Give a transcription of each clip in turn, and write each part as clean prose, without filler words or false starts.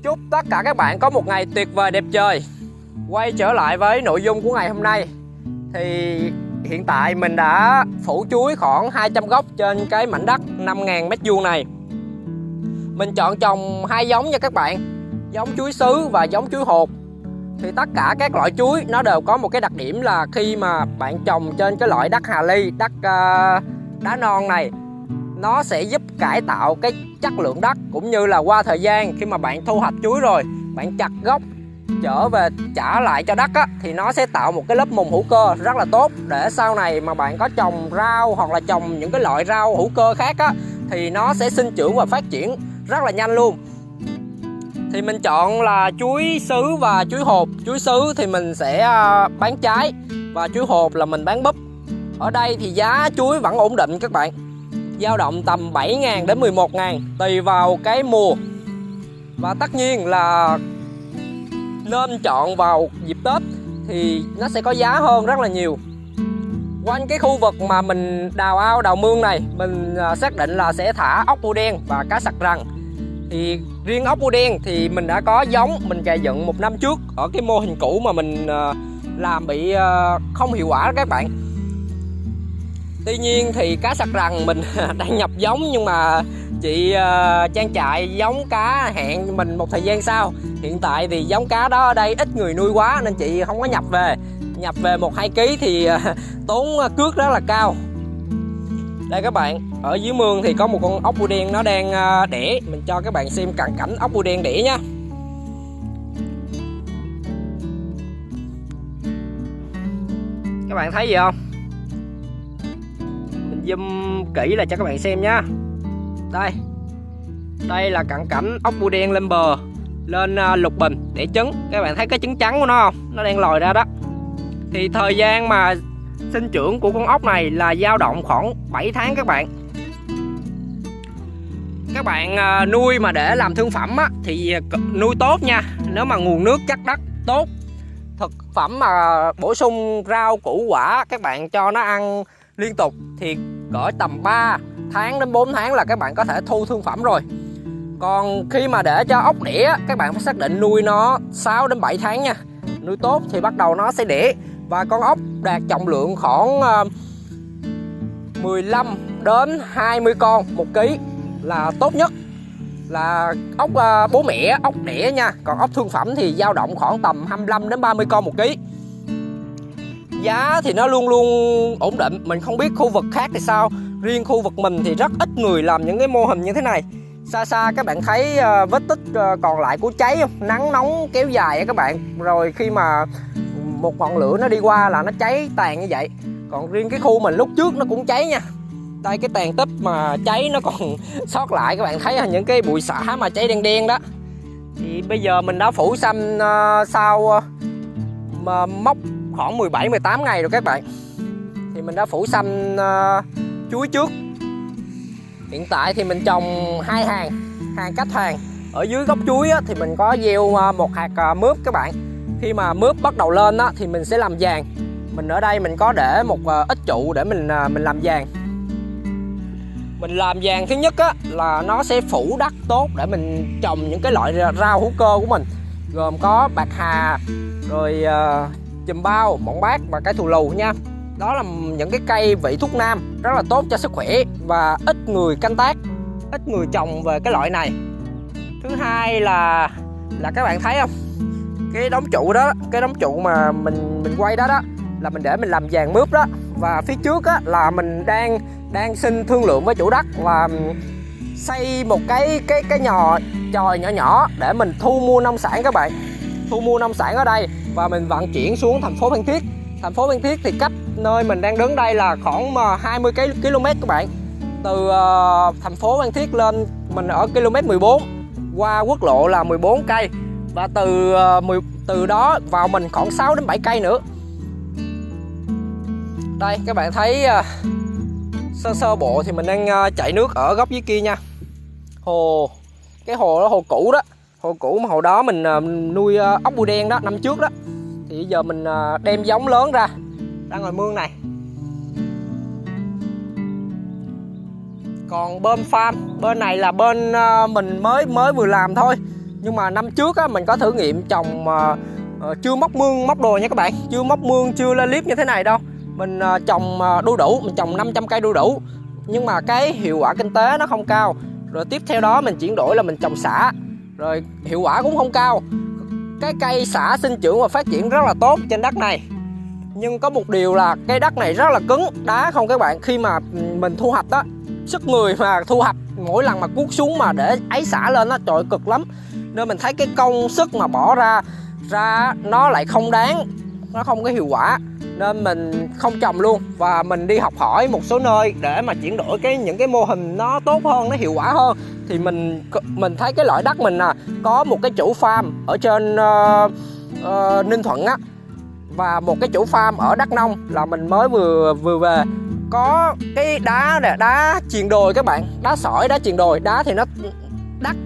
Chúc tất cả các bạn có một ngày tuyệt vời đẹp trời. Quay trở lại với nội dung của ngày hôm nay. Thì hiện tại mình đã phủ chuối khoảng 200 gốc trên cái mảnh đất 5.000 m² này. Mình chọn trồng hai giống nha các bạn, giống chuối sứ và giống chuối hột. Thì tất cả các loại chuối nó đều có một cái đặc điểm là khi mà bạn trồng trên cái loại đất Hà Ly, đất đá non này, nó sẽ giúp cải tạo cái chất lượng đất, cũng như là qua thời gian khi mà bạn thu hoạch chuối rồi, bạn chặt gốc trở về trả lại cho đất á, thì nó sẽ tạo một cái lớp mùn hữu cơ rất là tốt, để sau này mà bạn có trồng rau hoặc là trồng những cái loại rau hữu cơ khác á, thì nó sẽ sinh trưởng và phát triển rất là nhanh luôn. Thì mình chọn là chuối sứ và chuối hột. Chuối sứ thì mình sẽ bán trái, và chuối hột là mình bán búp. Ở đây thì giá chuối vẫn ổn định các bạn, dao động tầm 7.000 đến 11.000 tùy vào cái mùa. Và tất nhiên là nên chọn vào dịp Tết thì nó sẽ có giá hơn rất là nhiều. Quanh cái khu vực mà mình đào ao đào mương này, mình xác định là sẽ thả ốc bươu đen và cá sặc rằn. Thì riêng ốc bươu đen thì mình đã có giống, mình gầy dựng một năm trước ở cái mô hình cũ mà mình làm bị không hiệu quả đó các bạn. Tuy nhiên thì cá sặc rằn mình đang nhập giống, nhưng mà chị trang trại giống cá hẹn mình một thời gian sau. Hiện tại thì giống cá đó ở đây ít người nuôi quá nên chị không có nhập về. Nhập về 1-2 kg thì tốn cước rất là cao. Đây các bạn, ở dưới mương thì có một con ốc bươu đen nó đang đẻ. Mình cho các bạn xem cận cảnh ốc bươu đen đẻ nha. Các bạn thấy gì không? Mình zoom kỹ là cho các bạn xem nhá. Đây là cận cảnh ốc bươu đen lên bờ, lên lục bình để trứng. Các bạn thấy cái trứng trắng của nó không? Nó đang lòi ra đó. Thì thời gian mà sinh trưởng của con ốc này là dao động khoảng 7 tháng các bạn. Các bạn nuôi mà để làm thương phẩm á, thì nuôi tốt nha. Nếu mà nguồn nước chắc đất tốt, thực phẩm mà bổ sung rau củ quả các bạn cho nó ăn liên tục, thì cỡ tầm 3 tháng đến 4 tháng là các bạn có thể thu thương phẩm rồi. Còn khi mà để cho ốc đẻ, các bạn phải xác định nuôi nó 6 đến 7 tháng nha. Nuôi tốt thì bắt đầu nó sẽ đẻ. Và con ốc đạt trọng lượng khoảng 15 đến 20 con 1 kg là tốt nhất, là ốc bố mẹ, ốc đẻ nha. Còn ốc thương phẩm thì dao động khoảng tầm 25 đến 30 con 1 kg. Giá thì nó luôn luôn ổn định. Mình không biết khu vực khác thì sao, riêng khu vực mình thì rất ít người làm những cái mô hình như thế này. Xa xa các bạn thấy vết tích còn lại của cháy không? Nắng nóng kéo dài các bạn. Rồi khi mà một ngọn lửa nó đi qua là nó cháy tàn như vậy. Còn riêng cái khu mình lúc trước nó cũng cháy nha. Đây cái tàn tích mà cháy nó còn sót lại, các bạn thấy những cái bụi xả mà cháy đen đen đó. Thì bây giờ mình đã phủ xăm sau mốc khoảng 17-18 ngày rồi các bạn. Thì mình đã phủ xăm chuối trước. Hiện tại thì mình trồng 2 hàng cách hàng. Ở dưới gốc chuối á, thì mình có gieo một hạt mướp các bạn. Khi mà mướp bắt đầu lên á, thì mình sẽ làm vàng. Mình ở đây mình có để một ít trụ để mình làm vàng. Mình làm vàng thứ nhất á, là nó sẽ phủ đất tốt để mình trồng những cái loại rau hữu cơ của mình, gồm có bạc hà, rồi chùm bao, mọng bát và cây thù lù nha. Đó là những cái cây vị thuốc nam rất là tốt cho sức khỏe, và ít người canh tác, ít người trồng về cái loại này. Thứ hai là các bạn thấy không, cái đống trụ đó, cái đống trụ mà mình quay đó là mình để mình làm vàng mướp đó. Và phía trước á, là mình đang xin thương lượng với chủ đất là xây một cái nhò chòi nhỏ nhỏ để mình thu mua nông sản các bạn. Thu mua nông sản ở đây và mình vận chuyển xuống thành phố Phan Thiết. Thành phố Phan Thiết thì cách nơi mình đang đứng đây là khoảng 20 km các bạn. Từ thành phố Phan Thiết lên mình ở km 14, qua quốc lộ là 14 cây, và từ đó vào mình khoảng 6 đến 7 cây nữa. Đây các bạn thấy sơ bộ thì mình đang chạy nước ở góc dưới kia nha. Cái hồ đó hồ cũ đó, hồ cũ mà hồi đó mình nuôi ốc bươu đen đó, năm trước đó. Thì bây giờ mình đem giống lớn ra ngoài mương này. Còn bên farm, bên này là bên mình mới vừa làm thôi. Nhưng mà năm trước á, mình có thử nghiệm trồng chưa móc mương móc đồ nha các bạn, chưa móc mương, chưa lên clip như thế này đâu. Mình trồng đu đủ, mình trồng 500 cây đu đủ, nhưng mà cái hiệu quả kinh tế nó không cao. Rồi tiếp theo đó mình chuyển đổi là mình trồng sả, rồi hiệu quả cũng không cao. Cái cây sả sinh trưởng và phát triển rất là tốt trên đất này, nhưng có một điều là cái đất này rất là cứng, đá không các bạn. Khi mà mình thu hoạch đó, sức người mà thu hoạch mỗi lần mà cuốc xuống mà để ấy xả lên đó, trời cực lắm. Nên mình thấy cái công sức mà bỏ ra nó lại không đáng, nó không có hiệu quả, nên mình không trồng luôn. Và mình đi học hỏi một số nơi để mà chuyển đổi những cái mô hình nó tốt hơn, nó hiệu quả hơn. Thì mình thấy cái loại đất mình có một cái chủ farm ở trên Ninh Thuận á, và một cái chủ farm ở Đắk Nông là mình mới vừa về. Có cái đá chuyền đồi các bạn, đá sỏi, đá chuyền đồi. Đá thì nó đất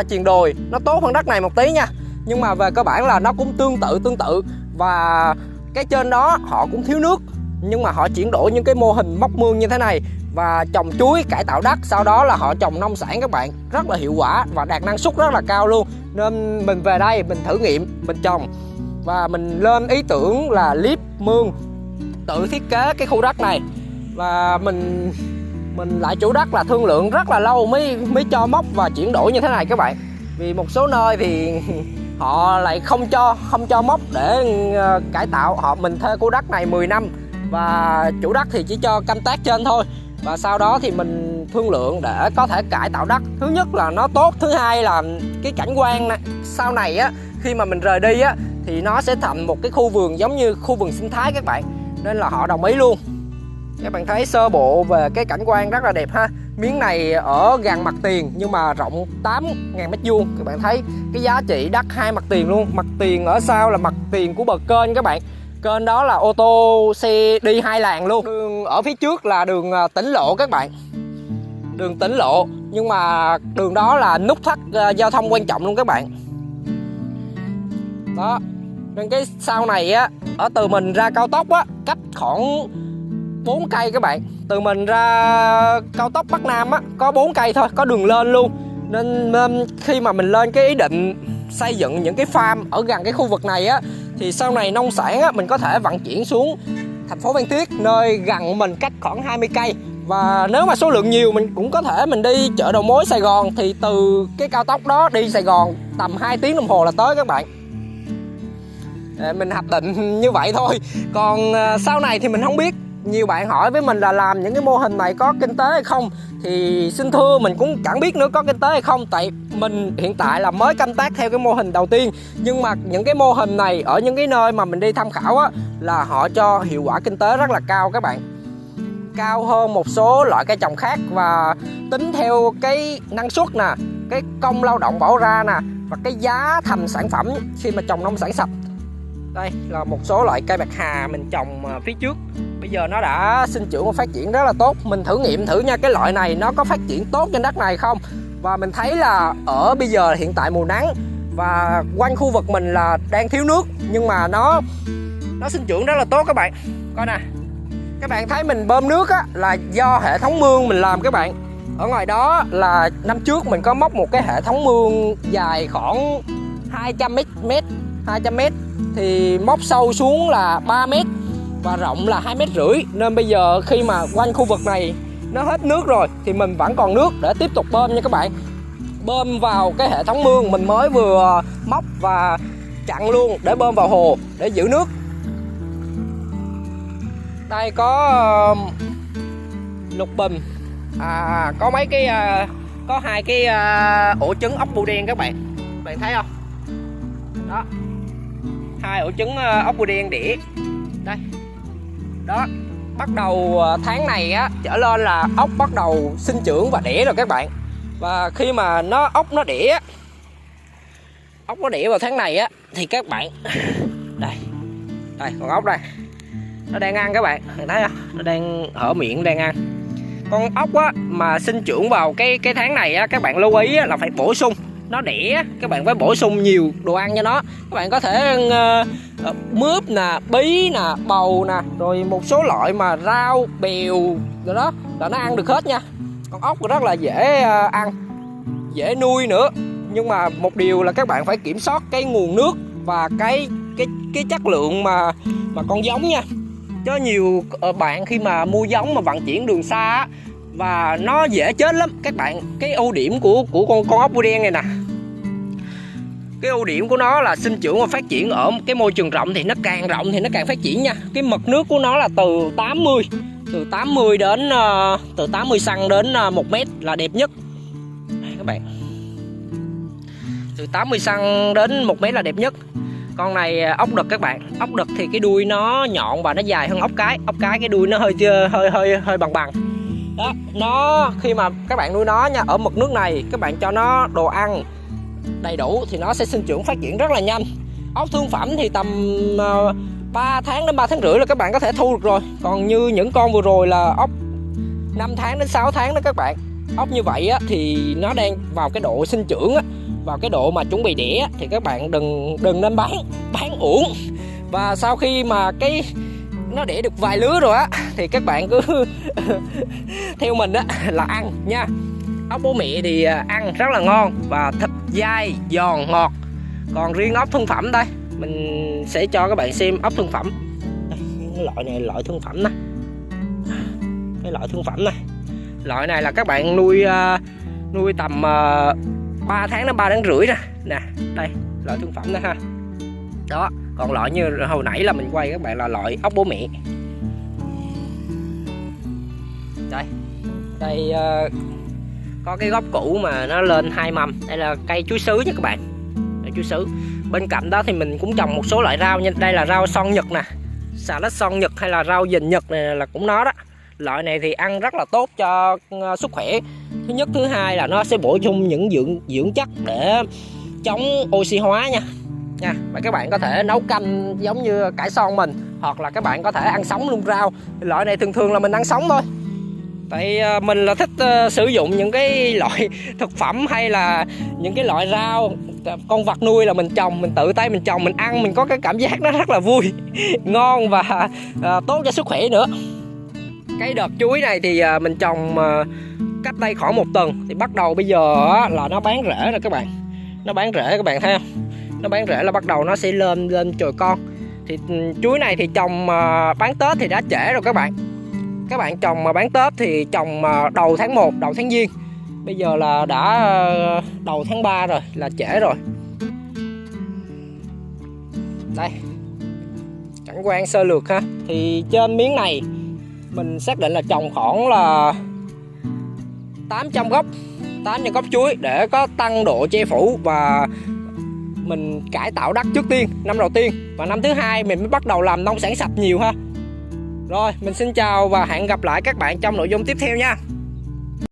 chuyền đồi nó tốt hơn đất này một tí nha, nhưng mà về cơ bản là nó cũng tương tự. Và cái trên đó họ cũng thiếu nước, nhưng mà họ chuyển đổi những cái mô hình móc mương như thế này và trồng chuối, cải tạo đất, sau đó là họ trồng nông sản các bạn, rất là hiệu quả và đạt năng suất rất là cao luôn. Nên mình về đây mình thử nghiệm, mình trồng và mình lên ý tưởng là liếp mương, tự thiết kế cái khu đất này. Và mình lại chủ đất là thương lượng rất là lâu mới cho móc và chuyển đổi như thế này các bạn. Vì một số nơi thì họ lại không cho móc để cải tạo. Mình thuê khu đất này 10 năm và chủ đất thì chỉ cho canh tác trên thôi. Và sau đó thì mình thương lượng để có thể cải tạo đất. Thứ nhất là nó tốt, thứ hai là cái cảnh quan này, sau này á, khi mà mình rời đi á, thì nó sẽ thành một cái khu vườn giống như khu vườn sinh thái các bạn. Nên là họ đồng ý luôn. Các bạn thấy sơ bộ về cái cảnh quan rất là đẹp ha. Miếng này ở gần mặt tiền nhưng mà rộng 8.000 m². Các bạn thấy cái giá trị đất hai mặt tiền luôn. Mặt tiền ở sau là mặt tiền của bờ kênh các bạn. Kênh đó là ô tô xe đi hai làn luôn. Đường ở phía trước là đường tỉnh lộ các bạn, đường tỉnh lộ, nhưng mà đường đó là nút thắt giao thông quan trọng luôn các bạn. Đó, nên cái sau này á, ở từ mình ra cao tốc á, cách khoảng 4 cây các bạn. Từ mình ra cao tốc Bắc Nam á, có 4 cây thôi, có đường lên luôn. Nên khi mà mình lên cái ý định xây dựng những cái farm ở gần cái khu vực này á, thì sau này nông sản á, mình có thể vận chuyển xuống thành phố Phan Thiết, nơi gần mình cách khoảng 20 cây. Và nếu mà số lượng nhiều mình cũng có thể mình đi chợ đầu mối Sài Gòn, thì từ cái cao tốc đó đi Sài Gòn tầm 2 tiếng đồng hồ là tới các bạn. Mình hoạch định như vậy thôi. Còn sau này thì mình không biết. Nhiều bạn hỏi với mình là làm những cái mô hình này có kinh tế hay không, thì xin thưa mình cũng chẳng biết nữa có kinh tế hay không. Tại mình hiện tại là mới canh tác theo cái mô hình đầu tiên. Nhưng mà những cái mô hình này ở những cái nơi mà mình đi tham khảo á, là họ cho hiệu quả kinh tế rất là cao các bạn, cao hơn một số loại cây trồng khác. Và tính theo cái năng suất nè, cái công lao động bỏ ra nè, và cái giá thành sản phẩm khi mà trồng nông sản sạch. Đây là một số loại cây bạc hà mình trồng phía trước. Bây giờ nó đã sinh trưởng và phát triển rất là tốt. Mình thử nghiệm thử nha, cái loại này nó có phát triển tốt trên đất này không. Và mình thấy là ở bây giờ hiện tại mùa nắng và quanh khu vực mình là đang thiếu nước, nhưng mà nó sinh trưởng rất là tốt các bạn. Coi nè, các bạn thấy mình bơm nước á, là do hệ thống mương mình làm các bạn. Ở ngoài đó là năm trước mình có móc một cái hệ thống mương dài khoảng 200 m, thì móc sâu xuống là 3 m và rộng là 2,5 m. Nên bây giờ khi mà quanh khu vực này nó hết nước rồi thì mình vẫn còn nước để tiếp tục bơm nha các bạn. Bơm vào cái hệ thống mương mình mới vừa móc và chặn luôn để bơm vào hồ để giữ nước. Đây có lục bình, có mấy cái có hai cái ổ trứng ốc bươu đen các bạn thấy không? Đó, hai ổ trứng ốc bươu đen đĩa đây. Đó, bắt đầu tháng này á trở lên là ốc bắt đầu sinh trưởng và đẻ rồi các bạn. Và khi mà ốc nó đẻ vào tháng này á, thì các bạn đây con ốc đây, nó đang ăn các bạn thấy không? Nó đang hở miệng đang ăn. Con ốc á mà sinh trưởng vào cái tháng này á, các bạn lưu ý á, là phải bổ sung. Nó đẻ các bạn phải bổ sung nhiều đồ ăn cho nó. Các bạn có thể mướp nè, bí nè, bầu nè, rồi một số loại mà rau bèo rồi đó là nó ăn được hết nha. Con ốc rất là dễ ăn, dễ nuôi nữa. Nhưng mà một điều là các bạn phải kiểm soát cái nguồn nước và cái chất lượng mà con giống nha. Chứ nhiều bạn khi mà mua giống mà vận chuyển đường xa á, và nó dễ chết lắm các bạn. Cái ưu điểm của con ốc bươu đen này nè, cái ưu điểm của nó là sinh trưởng và phát triển ở cái môi trường rộng, thì nó càng rộng thì nó càng phát triển nha. Cái mực nước của nó là từ 80 đến từ 80 cm đến 1 mét là đẹp nhất các bạn. Từ 80 cm đến 1 mét là đẹp nhất. Con này ốc đực các bạn. Ốc đực thì cái đuôi nó nhọn và nó dài hơn ốc cái. Ốc cái cái đuôi nó hơi bằng đó. Nó khi mà các bạn nuôi nó nha, ở mực nước này các bạn cho nó đồ ăn đầy đủ thì nó sẽ sinh trưởng phát triển rất là nhanh. Ốc thương phẩm thì tầm 3 tháng đến 3 tháng rưỡi là các bạn có thể thu được rồi. Còn như những con vừa rồi là ốc 5 tháng đến 6 tháng đó các bạn. Ốc như vậy á, thì nó đang vào cái độ sinh trưởng á, vào cái độ mà chuẩn bị đẻ á, thì các bạn đừng nên bán uổng. Và sau khi mà nó đẻ được vài lứa rồi á thì các bạn cứ theo mình á là ăn nha. Ốc bố mẹ thì ăn rất là ngon và thịt dai, giòn, ngọt. Còn riêng ốc thương phẩm đây, mình sẽ cho các bạn xem ốc thương phẩm. Cái loại này loại thương phẩm nè. Cái loại thương phẩm này. Loại này là các bạn nuôi tầm 3 tháng đến 3 tháng rưỡi nè. Đây, loại thương phẩm đó ha. Đó, còn loại như hồi nãy là mình quay các bạn là loại ốc bố mẹ. Đây có cái gốc cũ mà nó lên 2 mầm. Đây là cây chuối sứ nha các bạn. Đây, chuối sứ. Bên cạnh đó thì mình cũng trồng một số loại rau nha. Đây là rau son Nhật nè, xà lách son Nhật hay là rau dền Nhật này là cũng nó đó. Loại này thì ăn rất là tốt cho sức khỏe. Thứ nhất, thứ hai là nó sẽ bổ sung những dưỡng chất để chống oxy hóa nha. Và các bạn có thể nấu canh giống như cải son mình, hoặc là các bạn có thể ăn sống luôn rau. Loại này thường là mình ăn sống thôi. Tại mình là thích sử dụng những cái loại thực phẩm hay là những cái loại rau, con vật nuôi là mình trồng, mình tự tay mình trồng, mình ăn mình có cái cảm giác nó rất là vui, ngon và tốt cho sức khỏe nữa. Cái đợt chuối này thì mình trồng cách đây khoảng 1 tuần thì bắt đầu bây giờ là nó bán rễ rồi các bạn. Nó bán rễ các bạn thấy không? Nó bán rễ là bắt đầu nó sẽ lên chồi con. Thì chuối này thì trồng bán Tết thì đã trễ rồi các bạn. Các bạn trồng mà bán Tết thì trồng đầu tháng 1, đầu tháng Giêng. Bây giờ là đã đầu tháng 3 rồi, là trễ rồi. Đây, cảnh quan sơ lược ha. Thì trên miếng này mình xác định là trồng khoảng là 800 gốc chuối để có tăng độ che phủ, và mình cải tạo đất trước tiên, năm đầu tiên, và năm thứ hai mình mới bắt đầu làm nông sản sạch nhiều ha. Rồi, mình xin chào và hẹn gặp lại các bạn trong nội dung tiếp theo nha.